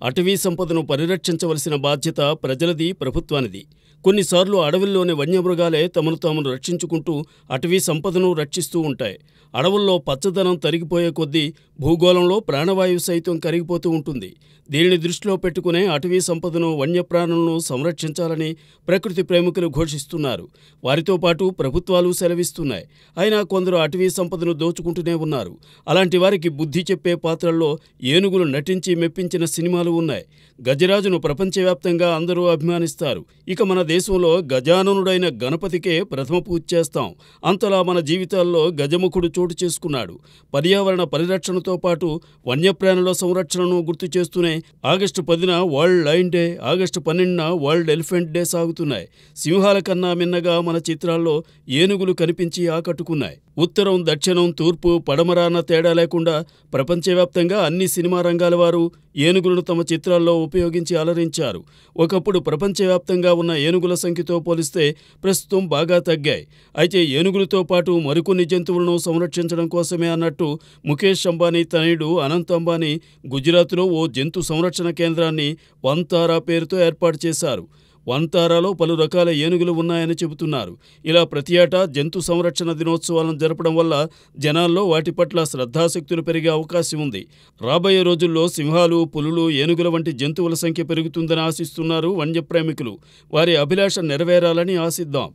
అటవీ సంపదను పరిరక్షించవలసిన బాధ్యత ప్రజలది, ప్రభుత్వానిది. కొన్నిసార్లు అడవుల్లోని వన్యమృగాలే తమను తాము రక్షించుకుంటూ అటవీ సంపదను రక్షిస్తూ ఉంటాయి. అడవుల్లో పచ్చదనం తరిగిపోయే కొద్దీ భూగోళంలో ప్రాణవాయువు సైతం కరిగిపోతూ ఉంటుంది. దీనిని దృష్టిలో పెట్టుకునే అటవీ సంపదను, వన్యప్రాణులను సంరక్షించాలని ప్రకృతి ప్రేమికులు ఘోషిస్తున్నారు. వారితో పాటు ప్రభుత్వాలు సెలవిస్తున్నాయి. అయినా కొందరు అటవీ సంపదను దోచుకుంటూనే ఉన్నారు. అలాంటి వారికి బుద్ధి చెప్పే పాత్రల్లో ఏనుగులు నటించి మెప్పించిన సినిమాలు ఉన్నాయి. గజరాజును ప్రపంచవ్యాప్తంగా అందరూ అభిమానిస్తారు. ఇక మన దేశంలో గజాననుడైన గణపతికే ప్రథమ పూజ చేస్తాం. అంతలా మన జీవితాల్లో గజముఖుడు చోటు చేసుకున్నాడు. పర్యావరణ పరిరక్షణతో పాటు వన్యప్రాణుల సంరక్షణను గుర్తు చేస్తూనే ఆగస్టు 10న వరల్డ్ లయన్ డే, ఆగస్టు 12న వరల్డ్ ఎలిఫెంట్ డే సాగుతున్నాయి. సింహాల కన్నా మిన్నగా మన చిత్రాల్లో ఏనుగులు కనిపించి ఆకట్టుకున్నాయి. ఉత్తరం, దక్షిణం, తూర్పు, పడమర అన్న తేడా లేకుండా ప్రపంచవ్యాప్తంగా అన్ని సినిమా రంగాల వారు ఏనుగులను తమ చిత్రాల్లో ఉపయోగించి అలరించారు. ఒకప్పుడు ప్రపంచవ్యాప్తంగా ఉన్న ఏనుగుల సంఖ్యతో పోలిస్తే ప్రస్తుతం బాగా తగ్గాయి. అయితే ఏనుగులతో పాటు మరికొన్ని జంతువులను సంరక్షించడం కోసమే అన్నట్టు ముఖేష్ అంబానీ తనయుడు అనంత్ అంబానీ గుజరాత్లో ఓ జంతు సంరక్షణ కేంద్రాన్ని వంతారా పేరుతో ఏర్పాటు చేశారు. వంతారాలో పలు రకాల ఏనుగులు ఉన్నాయని చెబుతున్నారు. ఇలా ప్రతి ఏటా జంతు సంరక్షణ దినోత్సవాలను జరపడం వల్ల జనాల్లో వాటి పట్ల శ్రద్ధాశక్తులు పెరిగే అవకాశం ఉంది. రాబోయే రోజుల్లో సింహాలు, పులులు, ఏనుగుల వంటి జంతువుల సంఖ్య పెరుగుతుందని ఆశిస్తున్నారు వన్యప్రేమికులు. వారి అభిలాష నెరవేరాలని ఆశిద్దాం.